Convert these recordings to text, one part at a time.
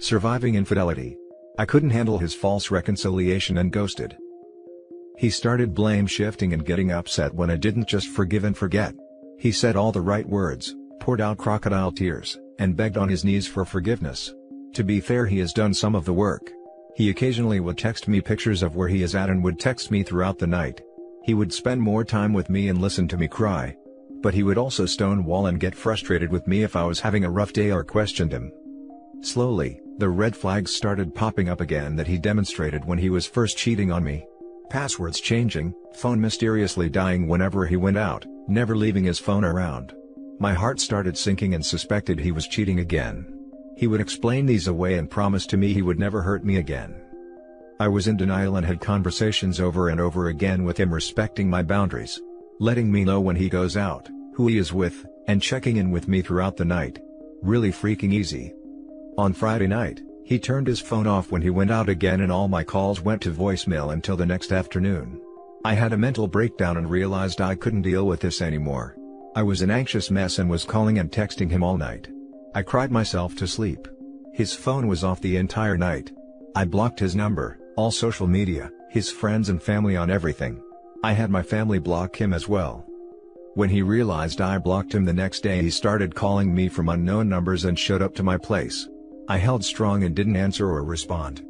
Surviving infidelity. I couldn't handle his false reconciliation and ghosted. He started blame shifting and getting upset when I didn't just forgive and forget. He said all the right words, poured out crocodile tears, and begged on his knees for forgiveness. To be fair, he has done some of the work. He occasionally would text me pictures of where he is at and would text me throughout the night. He would spend more time with me and listen to me cry. But he would also stonewall and get frustrated with me if I was having a rough day or questioned him. Slowly, the red flags started popping up again that he demonstrated when he was first cheating on me. Passwords changing, phone mysteriously dying whenever he went out, never leaving his phone around. My heart started sinking and suspected he was cheating again. He would explain these away and promise to me he would never hurt me again. I was in denial and had conversations over and over again with him respecting my boundaries. Letting me know when he goes out, who he is with, and checking in with me throughout the night. Really freaking easy. On Friday night, he turned his phone off when he went out again and all my calls went to voicemail until the next afternoon. I had a mental breakdown and realized I couldn't deal with this anymore. I was an anxious mess and was calling and texting him all night. I cried myself to sleep. His phone was off the entire night. I blocked his number, all social media, his friends and family, on everything. I had my family block him as well. When he realized I blocked him the next day, he started calling me from unknown numbers and showed up to my place. I held strong and didn't answer or respond.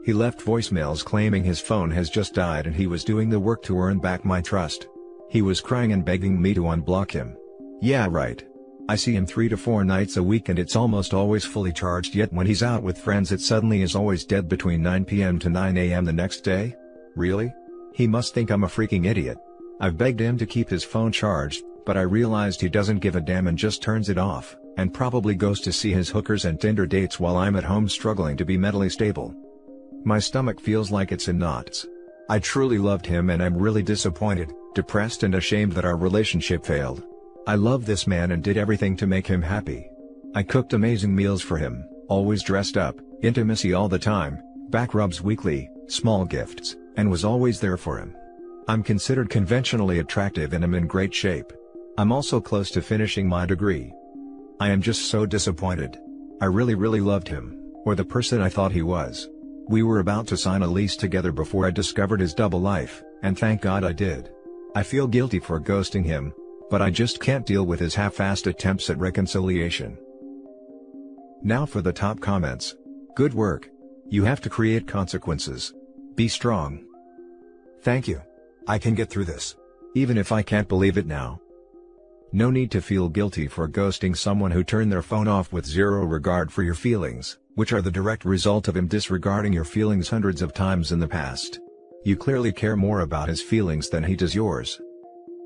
He left voicemails claiming his phone has just died and he was doing the work to earn back my trust. He was crying and begging me to unblock him. Yeah, right. I see him 3 to 4 nights a week and it's almost always fully charged, yet when he's out with friends it suddenly is always dead between 9 p.m. to 9 a.m. the next day? Really? He must think I'm a freaking idiot. I've begged him to keep his phone charged, but I realized he doesn't give a damn and just turns it off, and probably goes to see his hookers and Tinder dates while I'm at home struggling to be mentally stable. My stomach feels like it's in knots. I truly loved him and I'm really disappointed, depressed and ashamed that our relationship failed. I love this man and did everything to make him happy. I cooked amazing meals for him, always dressed up, intimacy all the time, back rubs weekly, small gifts, and was always there for him. I'm considered conventionally attractive and am in great shape. I'm also close to finishing my degree. I am just so disappointed. I really loved him, or the person I thought he was. We were about to sign a lease together before I discovered his double life, and thank God I did. I feel guilty for ghosting him, but I just can't deal with his half-assed attempts at reconciliation. Now for the top comments. Good work. You have to create consequences. Be strong. Thank you. I can get through this. Even if I can't believe it now. No need to feel guilty for ghosting someone who turned their phone off with zero regard for your feelings, which are the direct result of him disregarding your feelings hundreds of times in the past. You clearly care more about his feelings than he does yours.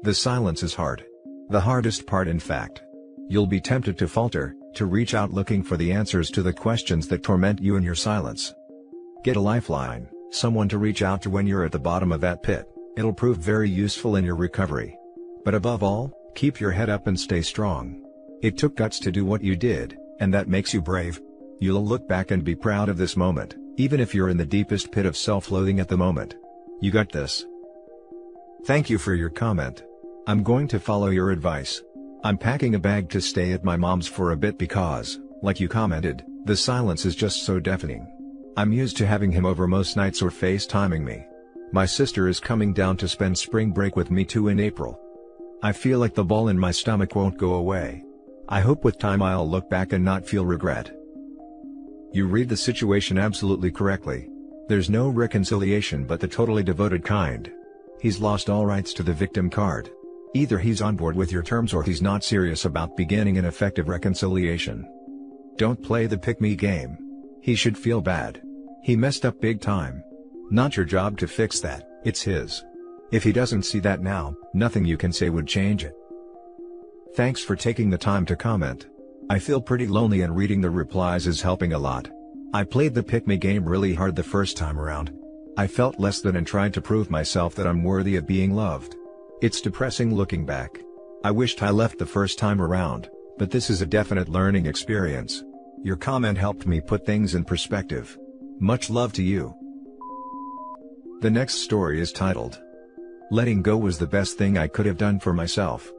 The silence is hard. The hardest part, in fact. You'll be tempted to falter, to reach out looking for the answers to the questions that torment you in your silence. Get a lifeline, someone to reach out to when you're at the bottom of that pit. It'll prove very useful in your recovery. But above all, keep your head up and stay strong. It took guts to do what you did, and that makes you brave. You'll look back and be proud of this moment, even if you're in the deepest pit of self-loathing at the moment. You got this. Thank you for your comment. I'm going to follow your advice. I'm packing a bag to stay at my mom's for a bit because, like you commented, the silence is just so deafening. I'm used to having him over most nights or FaceTiming me. My sister is coming down to spend spring break with me too in April. I feel like the ball in my stomach won't go away. I hope with time I'll look back and not feel regret. You read the situation absolutely correctly. There's no reconciliation but the totally devoted kind. He's lost all rights to the victim card. Either he's on board with your terms or he's not serious about beginning an effective reconciliation. Don't play the pick-me game. He should feel bad. He messed up big time. Not your job to fix that, it's his. If he doesn't see that now, nothing you can say would change it. Thanks for taking the time to comment. I feel pretty lonely and reading the replies is helping a lot. I played the pick-me game really hard the first time around. I felt less than and tried to prove myself that I'm worthy of being loved. It's depressing looking back. I wished I left the first time around, but this is a definite learning experience. Your comment helped me put things in perspective. Much love to you. The next story is titled, Letting Go Was the Best Thing I Could Have Done for Myself.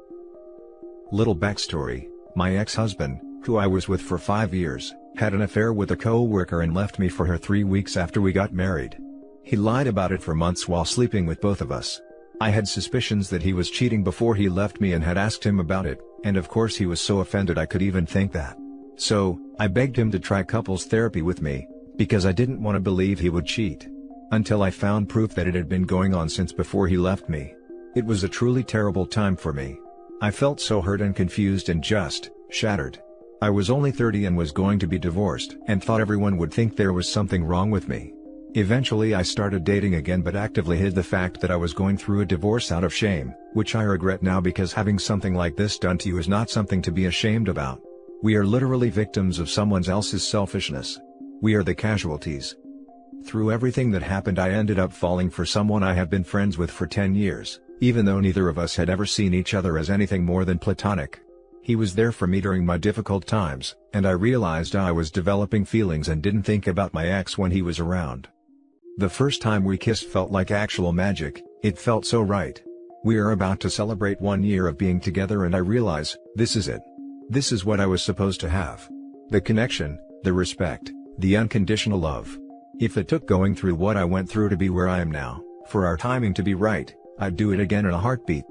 Little backstory, my ex-husband, who I was with for 5 years, Had an affair with a co-worker and left me for her 3 weeks after we got married. He lied about it for months while sleeping with both of us. I had suspicions that he was cheating before he left me and had asked him about it, and of course he was so offended I could even think that. So, I begged him to try couples therapy with me, because I didn't want to believe he would cheat. Until I found proof that it had been going on since before he left me. It was a truly terrible time for me. I felt so hurt and confused and just shattered. I was only 30 and was going to be divorced and thought everyone would think there was something wrong with me. Eventually I started dating again but actively hid the fact that I was going through a divorce out of shame, which I regret now because having something like this done to you is not something to be ashamed about. We are literally victims of someone else's selfishness. We are the casualties. Through everything that happened I ended up falling for someone I have been friends with for 10 years, even though neither of us had ever seen each other as anything more than platonic. He was there for me during my difficult times, and I realized I was developing feelings and didn't think about my ex when he was around. The first time we kissed felt like actual magic, it felt so right. We are about to celebrate 1 year of being together and I realize, this is it. This is what I was supposed to have. The connection, the respect, the unconditional love. If it took going through what I went through to be where I am now, for our timing to be right, I'd do it again in a heartbeat.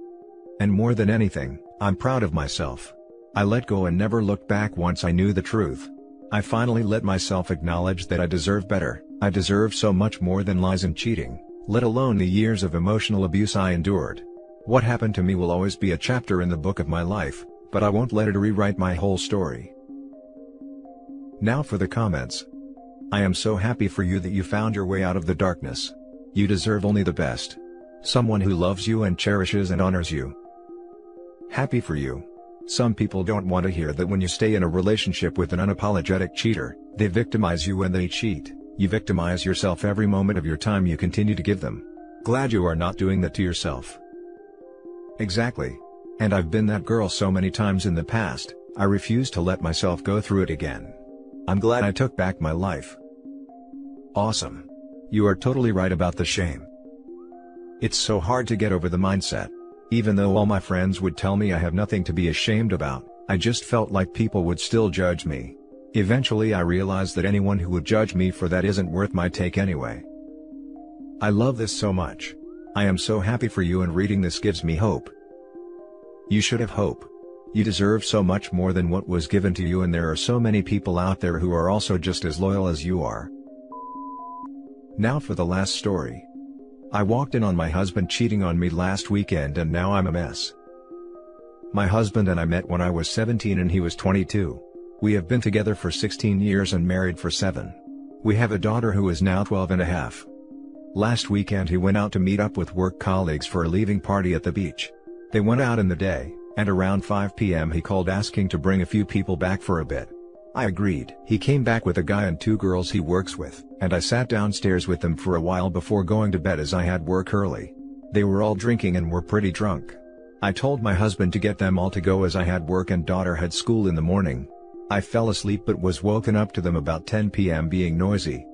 And more than anything, I'm proud of myself. I let go and never looked back once I knew the truth. I finally let myself acknowledge that I deserve better. I deserve so much more than lies and cheating, let alone the years of emotional abuse I endured. What happened to me will always be a chapter in the book of my life, but I won't let it rewrite my whole story. Now for the comments. I am so happy for you that you found your way out of the darkness. You deserve only the best. Someone who loves you and cherishes and honors you. Happy for you. Some people don't want to hear that when you stay in a relationship with an unapologetic cheater, they victimize you when they cheat. You victimize yourself every moment of your time you continue to give them. Glad you are not doing that to yourself. Exactly. And I've been that girl so many times in the past, I refuse to let myself go through it again. I'm glad I took back my life. Awesome. You are totally right about the shame. It's so hard to get over the mindset. Even though all my friends would tell me I have nothing to be ashamed about, I just felt like people would still judge me. Eventually I realized that anyone who would judge me for that isn't worth my take anyway. I love this so much. I am so happy for you and reading this gives me hope. You should have hope. You deserve so much more than what was given to you and there are so many people out there who are also just as loyal as you are. Now for the last story. I walked in on my husband cheating on me last weekend and now I'm a mess. My husband and I met when I was 17 and he was 22. We have been together for 16 years and married for 7. We have a daughter who is now 12 and a half. Last weekend he went out to meet up with work colleagues for a leaving party at the beach. They went out in the day, and around 5 p.m. he called asking to bring a few people back for a bit. I agreed. He came back with a guy and 2 girls he works with, and I sat downstairs with them for a while before going to bed as I had work early. They were all drinking and were pretty drunk. I told my husband to get them all to go as I had work and daughter had school in the morning. I fell asleep but was woken up to them about 10 p.m. being noisy.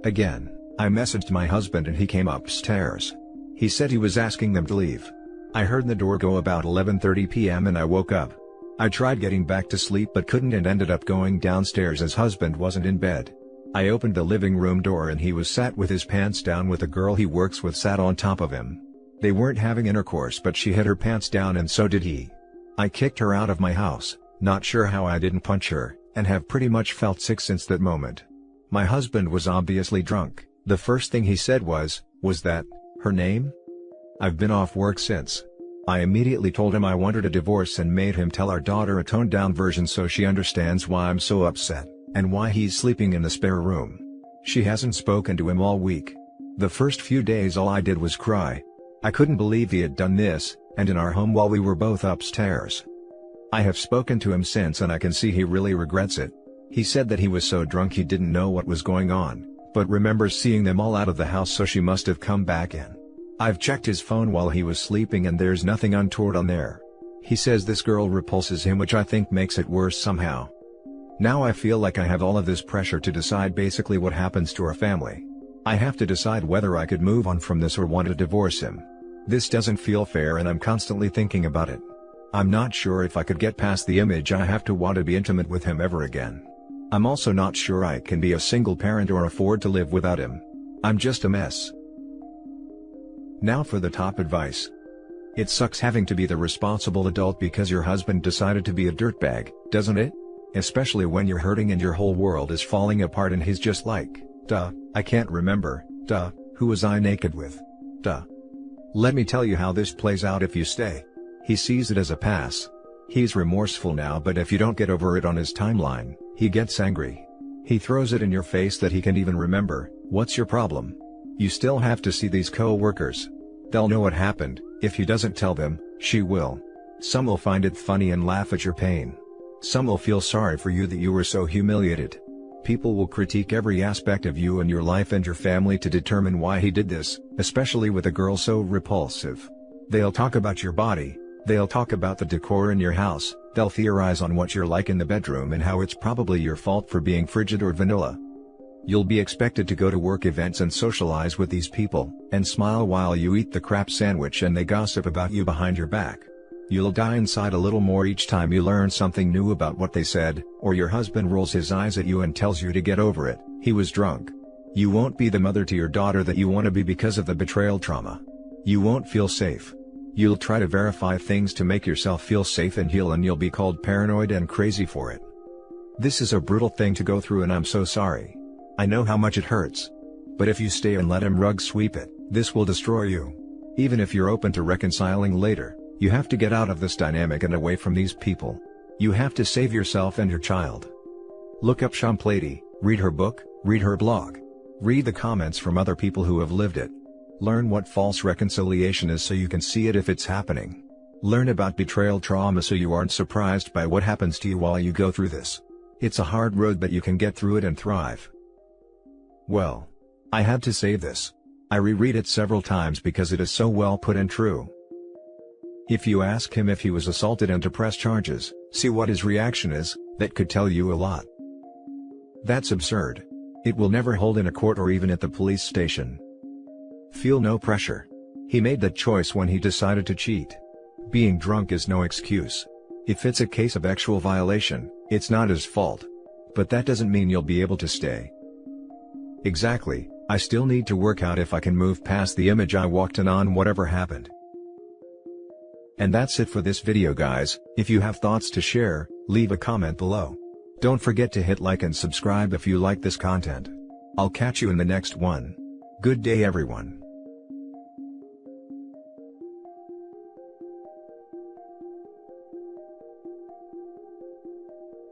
Again, I messaged my husband and he came upstairs. He said he was asking them to leave. I heard the door go about 11:30 p.m. and I woke up. I tried getting back to sleep but couldn't and ended up going downstairs as husband wasn't in bed. I opened the living room door and he was sat with his pants down with a girl he works with sat on top of him. They weren't having intercourse but she had her pants down and so did he. I kicked her out of my house, not sure how I didn't punch her, and have pretty much felt sick since that moment. My husband was obviously drunk. The first thing he said was that her name? I've been off work since. I immediately told him I wanted a divorce and made him tell our daughter a toned down version so she understands why I'm so upset, and why he's sleeping in the spare room. She hasn't spoken to him all week. The first few days all I did was cry. I couldn't believe he had done this, and in our home while we were both upstairs. I have spoken to him since and I can see he really regrets it. He said that he was so drunk he didn't know what was going on, but remembers seeing them all out of the house so she must have come back in. I've checked his phone while he was sleeping and there's nothing untoward on there. He says this girl repulses him which I think makes it worse somehow. Now I feel like I have all of this pressure to decide basically what happens to our family. I have to decide whether I could move on from this or want to divorce him. This doesn't feel fair and I'm constantly thinking about it. I'm not sure if I could get past the image I have to want to be intimate with him ever again. I'm also not sure I can be a single parent or afford to live without him. I'm just a mess. Now for the top advice. It sucks having to be the responsible adult because your husband decided to be a dirtbag, doesn't it? Especially when you're hurting and your whole world is falling apart and he's just like, duh, I can't remember, duh, who was I naked with? Duh. Let me tell you how this plays out if you stay. He sees it as a pass. He's remorseful now, but if you don't get over it on his timeline, he gets angry. He throws it in your face that he can't even remember. What's your problem? You still have to see these co-workers. They'll know what happened. If he doesn't tell them, she will. Some will find it funny and laugh at your pain. Some will feel sorry for you that you were so humiliated. People will critique every aspect of you and your life and your family to determine why he did this, especially with a girl so repulsive. They'll talk about your body, they'll talk about the decor in your house, they'll theorize on what you're like in the bedroom and how it's probably your fault for being frigid or vanilla. You'll be expected to go to work events and socialize with these people, and smile while you eat the crap sandwich and they gossip about you behind your back. You'll die inside a little more each time you learn something new about what they said, or your husband rolls his eyes at you and tells you to get over it, he was drunk. You won't be the mother to your daughter that you want to be because of the betrayal trauma. You won't feel safe. You'll try to verify things to make yourself feel safe and heal, and you'll be called paranoid and crazy for it. This is a brutal thing to go through and I'm so sorry. I know how much it hurts. But if you stay and let him rug sweep it, this will destroy you. Even if you're open to reconciling later, you have to get out of this dynamic and away from these people. You have to save yourself and your child. Look up Champlady, read her book, read her blog. Read the comments from other people who have lived it. Learn what false reconciliation is so you can see it if it's happening. Learn about betrayal trauma so you aren't surprised by what happens to you while you go through this. It's a hard road, but you can get through it and thrive. Well, I had to say this. I reread it several times because it is so well put and true. If you ask him if he was assaulted and to press charges, see what his reaction is, that could tell you a lot. That's absurd. It will never hold in a court or even at the police station. Feel no pressure. He made that choice when he decided to cheat. Being drunk is no excuse. If it's a case of actual violation, it's not his fault. But that doesn't mean you'll be able to stay. Exactly, I still need to work out if I can move past the image I walked in on whatever happened. And that's it for this video, guys. If you have thoughts to share, leave a comment below. Don't forget to hit like and subscribe if you like this content. I'll catch you in the next one. Good day, everyone.